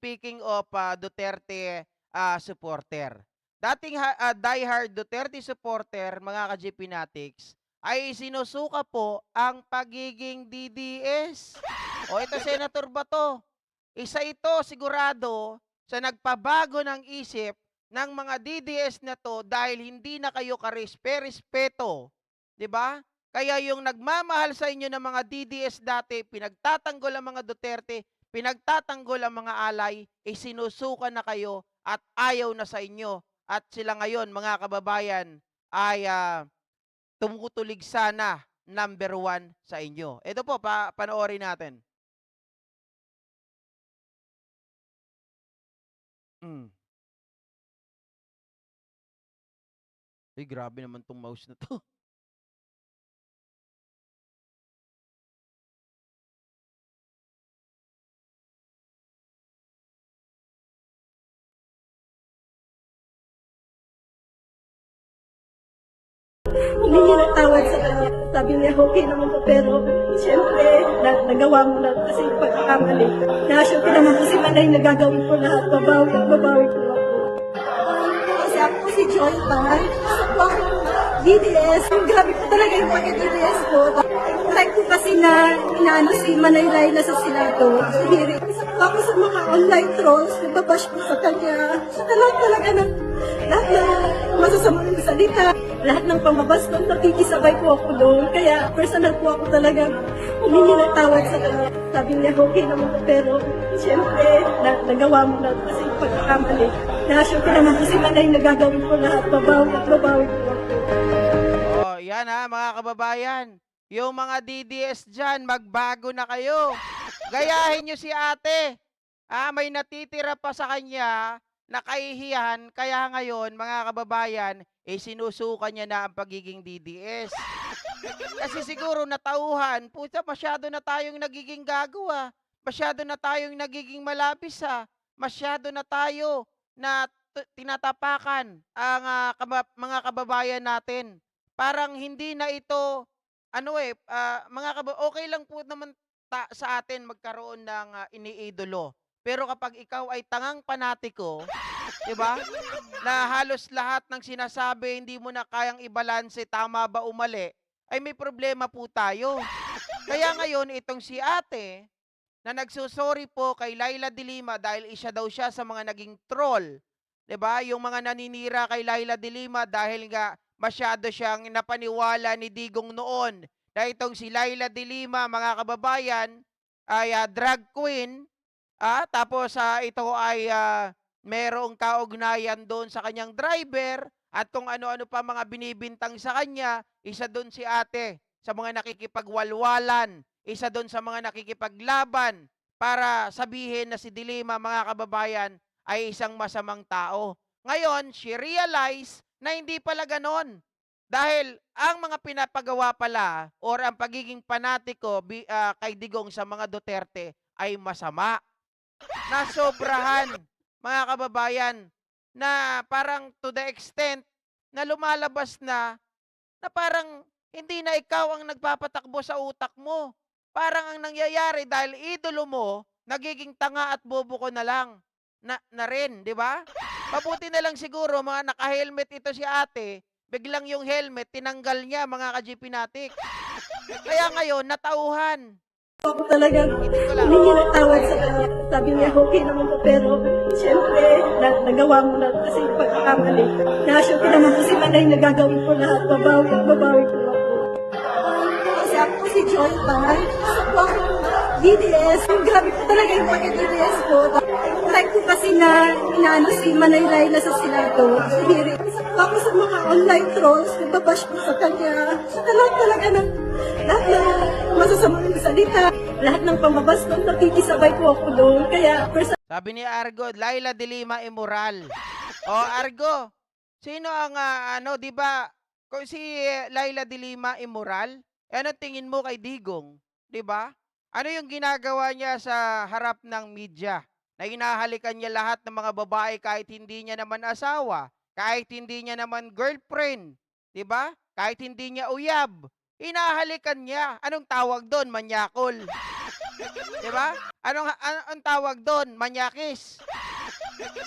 speaking of Duterte supporter. Dating diehard Duterte supporter, mga ka-GP Natics, ay sinusuka po ang pagiging DDS. O ito, Senator Bato, isa ito sigurado sa nagpabago ng isip ng mga DDS na to dahil hindi na kayo karespe-respeto. 'Di ba? Kaya yung nagmamahal sa inyo ng mga DDS dati, pinagtatanggol ang mga Duterte, pinagtatanggol ang mga alay, sinusuka na kayo at ayaw na sa inyo. At sila ngayon, mga kababayan, ay tumutulig sana number one sa inyo. Ito po, panoorin natin. Mm. Ay, grabe naman tong mouse na 'to. Humingi ng tawad sa kanya. Sabi niya, okay naman po, pero siyempre, nagawa mo na kasi pagkakamali. Kaya siyempre naman po si Manay nagagawin ko lahat, babawi at babawi ko lang po. Kasi ako po si Joy Tan. Ako ako DDS. Grabe po talaga yung pagka-DDS ko. Like po kasi na inaano si Manay Laila sa Senado. Hearing. Ako sa mga online trolls, nagbabash po sa kanya. Sa talaga ng lahat ng masasamang salita, lahat ng pambabastos, nakikisabay po ako doon. Kaya personal po ako talaga humingi ng tawad sa kanya. Sabi niya, okay naman po, pero siyempre, nagawa mo na kasi pagkakamali. Kaya siyempre naman po si Manay nagagawin ko lahat, babawi at babawi ko lang po. Oh, yan mga kababayan. Yung mga DDS dyan, magbago na kayo. Gayahin nyo si ate. May natitira pa sa kanya na kahihiyan. Kaya ngayon, mga kababayan, sinusuka niya na ang pagiging DDS. Kasi siguro natauhan, puta, masyado na tayong nagiging gago Masyado na tayong nagiging malabis Masyado na tayo na tinatapakan ang mga kababayan natin. Parang hindi na ito, okay lang po naman sa atin magkaroon ng iniidolo. Pero kapag ikaw ay tangang panatiko, 'di ba? Na halos lahat ng sinasabi hindi mo na kayang ibalanse, tama ba o mali, ay may problema po tayo. Kaya ngayon itong si ate na nagsusorry po kay Laila de Lima dahil isa daw siya sa mga naging troll. 'Di ba? Yung mga naninira kay Laila de Lima dahil nga masyado siyang napaniwala ni Digong noon. Na itong si Laila de Lima, mga kababayan, ay drag queen. Tapos ito ay merong kaugnayan doon sa kanyang driver at kung ano-ano pa mga binibintang sa kanya, isa doon si ate sa mga nakikipagwalwalan, isa doon sa mga nakikipaglaban para sabihin na si Dilima, mga kababayan, ay isang masamang tao. Ngayon, she realized na hindi pala ganon. Dahil ang mga pinapagawa pala or ang pagiging panatiko kay Digong sa mga Duterte ay masama. Nasobrahan, mga kababayan, na parang to the extent na lumalabas na parang hindi na ikaw ang nagpapatakbo sa utak mo. Parang ang nangyayari dahil idolo mo, nagiging tanga at bobo ko na rin, di ba? Mabuti na lang siguro mga naka-helmet ito si ate, biglang yung helmet tinanggal niya, mga ka-GP Natik. Kaya ngayon natauhan. Ako talaga Hindi ko lang. humingi ng tawad sa kanya. Sabi niya, okay naman po, pero siyempre, nagawa mo na kasi pagkakamali. Kaya siyempre naman po si Manay nagagawin ko lahat, babawi at babawi ko lang po. Kasi ako po si Joy Tan. Ako ako DDS. Grabe po talaga yung pagka-DDS ko. Like po kasi na inaano si Manay Laila sa Senado. Hearing. Ako sa mga online trolls, nagbabash po sa kanya. Sa talaga ng lahat ng masasamang salita, lahat ng pambabastos, nakikisabay po ako doon. Kaya, Sabi ni Argo, Laila de Lima immoral. O Argo, sino ang 'di ba? Kung si Laila de Lima immoral, ano tingin mo kay Digong, 'di ba? Ano yung ginagawa niya sa harap ng media? Na hinahalikan niya lahat ng mga babae kahit hindi niya naman asawa, kahit hindi niya naman girlfriend, 'di ba? Kahit hindi niya uyab, hinahalikan niya. Anong tawag doon? Manyakol. 'Di ba? Ang tawag do'n, manyakis.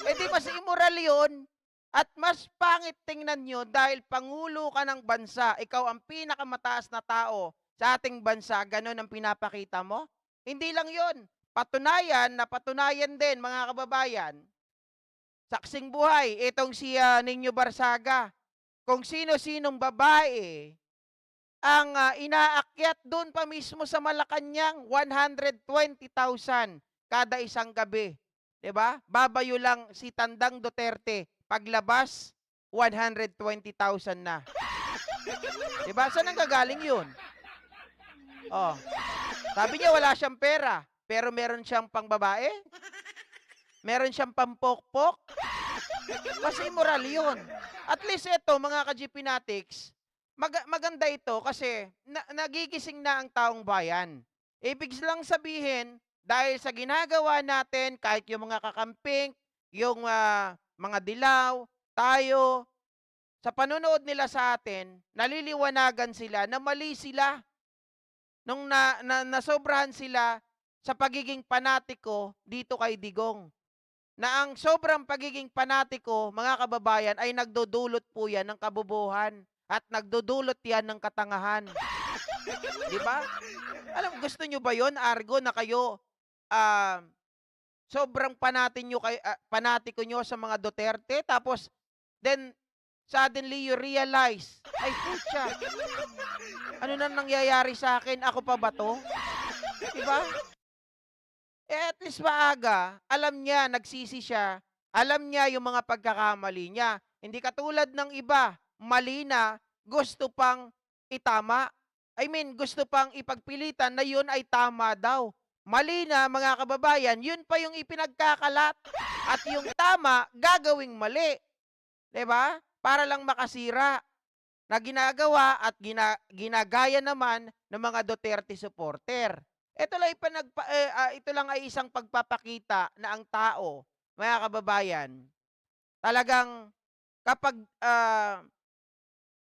Eh, di mas immoral 'yun at mas pangit tingnan 'yun dahil pangulo ka ng bansa, ikaw ang pinakamataas na tao sa ating bansa, gano'n ang pinapakita mo? Hindi lang 'yun, patunayan din mga kababayan, saksing buhay itong si, Nino Barsaga, kung sino-sinong babae ang, inaakyat do'n pa mismo sa Malacanang, 120,000 kada isang gabi, 'di ba? Babayo lang si Tandang Duterte, paglabas 120,000 na, 'di ba? Saan nanggagaling 'yun? Oh, sabi niya wala siyang pera, pero meron siyang pangbabae, meron siyang pampokpok, mas immoral 'yun. At least ito mga ka-GP Natics, maganda ito kasi nagigising na ang taong bayan. Ibig lang sabihin, dahil sa ginagawa natin, kahit yung mga kakamping, yung mga dilaw, tayo, sa panonood nila sa atin, naliliwanagan sila na mali sila nung nasobrahan sila sa pagiging panatiko dito kay Digong. Na ang sobrang pagiging panatiko, mga kababayan, ay nagdudulot po yan ng kabobohan at nagdudulot yan ng katangahan. Di ba? Gusto nyo ba yon, Argo, na kayo ah, sobrang panatiko nyo sa mga Duterte, tapos then suddenly you realize, ay putya, ano na nangyayari sa akin? Ako pa ba to? Di ba? Eh, at least maaga, alam niya, nagsisi siya, alam niya yung mga pagkakamali niya. Hindi katulad ng iba, mali na, gusto pang itama. I mean, gusto pang ipagpilitan na yun ay tama daw. Mali na, mga kababayan, yun pa yung ipinagkakalat. At yung tama, gagawing mali. 'Di ba? Para lang makasira na ginagawa at ginagaya naman ng mga Duterte supporter. Ito lang ay isang pagpapakita na ang tao, mga kababayan, talagang kapag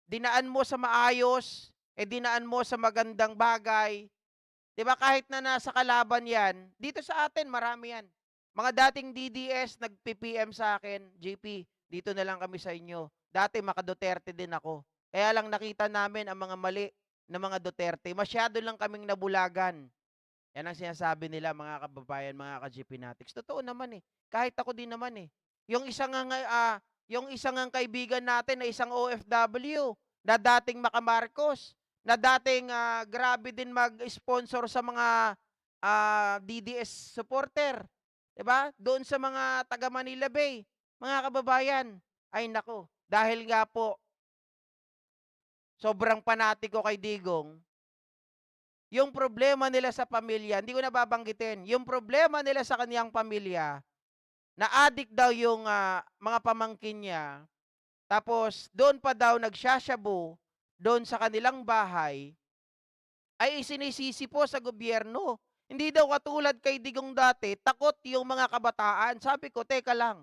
dinaan mo sa maayos, dinaan mo sa magandang bagay, 'di ba, kahit na nasa kalaban 'yan, dito sa atin marami 'yan. Mga dating DDS nagpi-PM sa akin, "JP, dito na lang kami sa inyo." Dati maka-Duterte din ako. Kaya lang nakita namin ang mga mali ng mga Duterte. Masyado lang kaming nabulagan. Yan ang sinasabi nila mga kababayan, mga ka-GP Natics. Totoo naman eh. Kahit ako din naman eh. Yung isang ngang kaibigan natin na isang OFW na dating Makamarcos, na dating grabe din mag-sponsor sa mga DDS supporter. 'Di ba? Doon sa mga taga Manila Bay, mga kababayan. Ay nako, dahil nga po sobrang panatiko kay Digong, yung problema nila sa pamilya, hindi ko na babanggitin, yung problema nila sa kaniyang pamilya, na addict daw yung mga pamangkin niya, tapos doon pa daw nagsasyabu, doon sa kanilang bahay, ay isinisisi po sa gobyerno. Hindi daw katulad kay Digong dati, takot yung mga kabataan. Sabi ko, teka lang,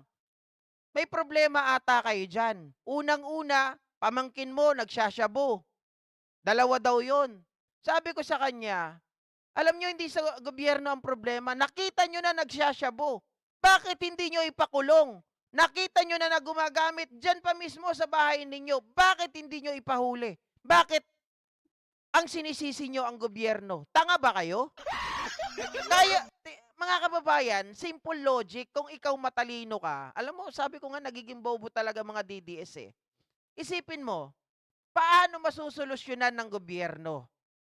may problema ata kayo dyan. Unang-una, pamangkin mo nagsasyabu. Dalawa daw yun. Sabi ko sa kanya, alam nyo, hindi sa gobyerno ang problema. Nakita nyo na nagsasyabu. Bakit hindi nyo ipakulong? Nakita nyo na gumagamit dyan pa mismo sa bahay ninyo. Bakit hindi nyo ipahuli? Bakit ang sinisisi nyo ang gobyerno? Tanga ba kayo? Mga kababayan, simple logic, kung ikaw matalino ka, alam mo, sabi ko nga, nagiging bobo talaga mga DDS eh. Isipin mo, paano masusolusyonan ng gobyerno?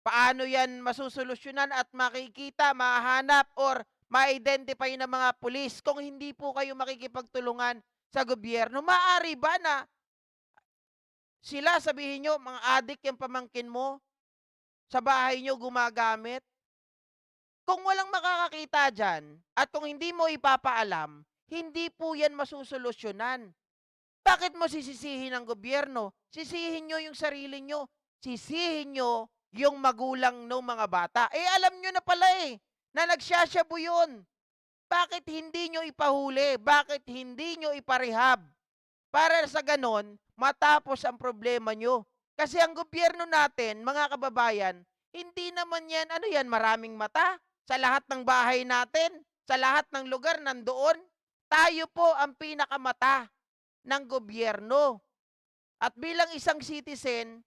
Paano yan masusolusyonan at makikita, mahanap, or ma-identify ng mga pulis kung hindi po kayo makikipagtulungan sa gobyerno? Maaari ba na sila, sabihin nyo, mga adik yung pamangkin mo, sa bahay nyo gumagamit? Kung walang makakakita dyan, at kung hindi mo ipapaalam, hindi po yan masusolusyonan. Bakit mo sisisihin ang gobyerno? Sisihin nyo yung sarili nyo. Sisihin nyo yung magulang ng mga bata. Eh, alam nyo na pala eh, na nagsasyabu yun. Bakit hindi nyo ipahuli? Bakit hindi nyo iparehab? Para sa ganon, matapos ang problema nyo. Kasi ang gobyerno natin, mga kababayan, hindi naman yan, ano yan, maraming mata. sa lahat ng bahay natin, sa lahat ng lugar nandoon. Tayo po ang pinakamata ng gobyerno. At bilang isang citizen,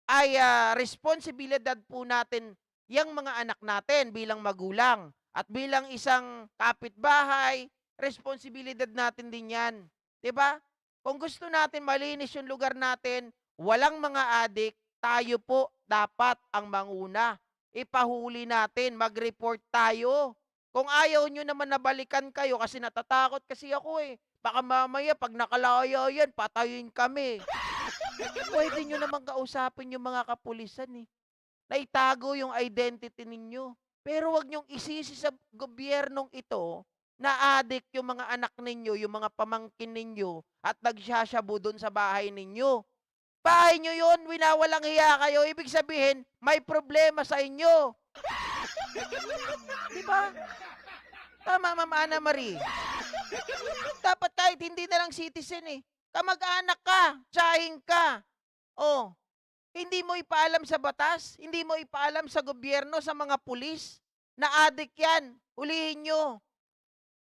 ay responsibilidad po natin yang mga anak natin bilang magulang. At bilang isang kapitbahay, responsibilidad natin din yan. 'Di ba? Kung gusto natin malinis yung lugar natin, walang mga adik, tayo po dapat ang manguna. Ipahuli natin, mag-report tayo. Kung ayaw nyo naman na balikan kayo kasi natatakot kasi ako eh. Baka mamaya pag nakalaya yan, patayin kami. Pwede nyo naman kausapin yung mga kapulisan eh. Na itago yung identity ninyo. Pero wag nyong isisi sa gobyernong ito na adik yung mga anak ninyo, yung mga pamangkin ninyo at nagsasyabu doon sa bahay ninyo. Bahay nyo yun, winawalang hiya kayo. Ibig sabihin, may problema sa inyo. Di ba? Tama, Ma'am Ana Marie. Dapat kahit hindi na lang citizen eh. Kamag-anak ka, tsahing ka. Oh, hindi mo ipaalam sa batas, hindi mo ipaalam sa gobyerno, sa mga pulis, na adik yan. Hulihin nyo.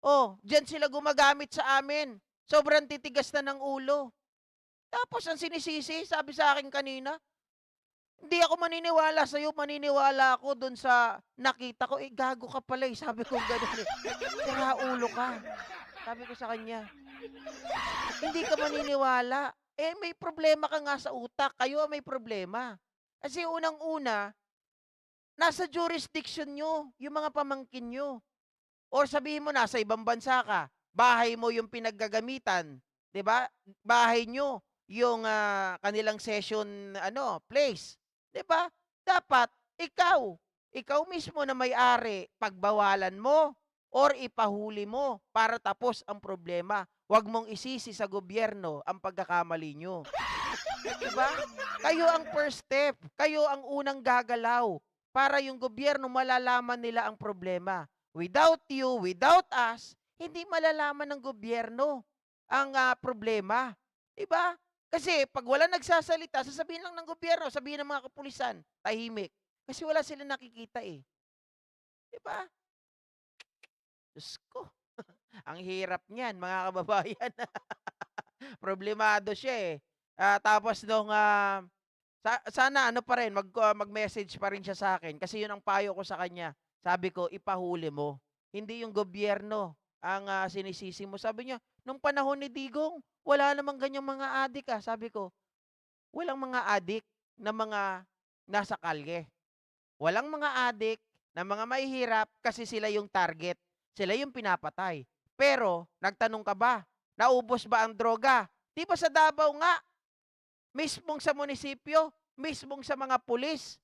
Oh, diyan sila gumagamit sa amin. Sobrang titigas na ng ulo. Tapos ang sinisisi, sabi sa akin kanina, hindi ako maniniwala sa'yo, maniniwala ako dun sa nakita ko. Eh, gago ka pala eh. Sabi ko gano'n eh. Sira ulo ka. Sabi ko sa kanya, hindi ka maniniwala. Eh, may problema ka nga sa utak. Kayo ang may problema. Kasi unang-una, nasa jurisdiction nyo, yung mga pamangkin nyo. Or sabihin mo, nasa ibang bansa ka, bahay mo yung pinaggagamitan, 'di ba? Bahay nyo yung kanilang session place, 'di ba? Dapat ikaw mismo na may-ari, pagbawalan mo or ipahuli mo para tapos ang problema. Huwag mong isisi sa gobyerno ang pagkakamali nyo. 'Di ba? Kayo ang first step, kayo ang unang gagalaw para yung gobyerno malalaman nila ang problema. Without you, without us, hindi malalaman ng gobyerno ang problema. 'Di ba? Kasi pag wala nagsasalita, sasabihin lang ng gobyerno, sabihin ng mga kapulisan, tahimik. Kasi wala silang nakikita eh. 'Di ba? Diyos ko, ang hirap niyan, mga kababayan. Problemado siya eh. Tapos nung sana ano pa rin, mag-message pa rin siya sa akin kasi yun ang payo ko sa kanya. Sabi ko, ipahuli mo. Hindi yung gobyerno ang sinisisi mo. Sabi niya, nung panahon ni Digong, wala namang ganyang mga adik ah. Sabi ko, walang mga adik na mga nasa kalye. Walang mga adik na mga mahihirap kasi sila yung target. Sila yung pinapatay. Pero, nagtanong ka ba? Naubos ba ang droga? Di ba sa Davao nga? Mismong sa munisipyo, mismong sa mga pulis,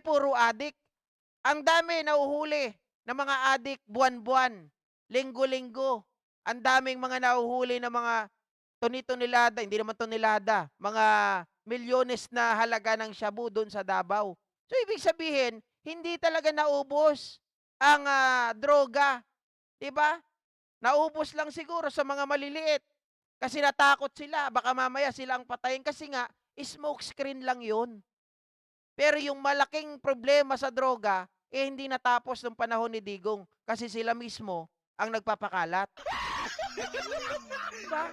puro adik. Ang dami nahuhuli ng mga adik buwan-buwan, linggo-linggo. Ang daming mga nahuhuli ng mga toni-tonelada, hindi naman tonelada, mga milyones na halaga ng shabu doon sa Davao. So, ibig sabihin, hindi talaga naubos ang droga. Diba? Naubos lang siguro sa mga maliliit. Kasi natakot sila, baka mamaya sila ang patayin. Kasi nga, smoke screen lang yun. Pero yung malaking problema sa droga, hindi natapos ng panahon ni Digong. Kasi sila mismo ang nagpapakalat. Diba?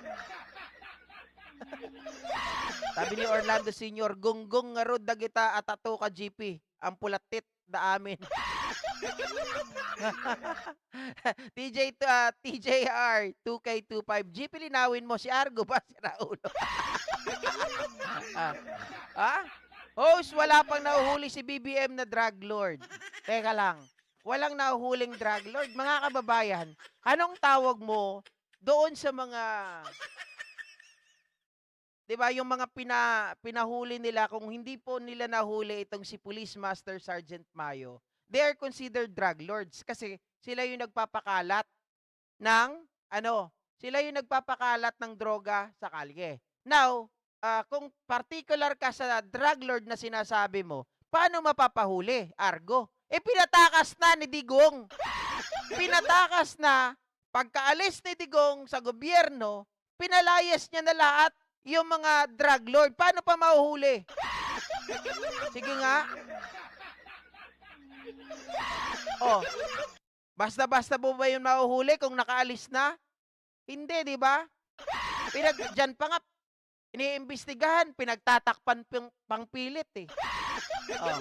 Sabi ni Orlando Sr., gunggong nga rod na kita at ato ka GP. Ang pulatit da amin. TJR 2K25. GP linawin mo si Argo ba si Raulo? Host, wala pang nahuhuli si BBM na drug lord. Teka lang. Walang nahuhuling drug lord. Mga kababayan, anong tawag mo doon sa mga 'di ba, yung mga pinahuli nila kung hindi po nila nahuli itong si Police Master Sergeant Mayo, they are considered drug lords kasi sila yung nagpapakalat ng sila yung nagpapakalat ng droga sa kalye. Now, kung particular ka sa drug lord na sinasabi mo, paano mapapahuli, Argo? Pinatakas na ni Digong. Pinatakas na, pagkaalis ni Digong sa gobyerno, pinalayas niya na lahat yung mga drug lord. Paano pa mahuhuli? Sige nga. Oh, basta-basta mo ba yun mahuhuli kung nakaalis na? Hindi, 'di ba? Diyan pa nga iniimbestigahan, pinagtatakpan pang pilit, eh. Oh.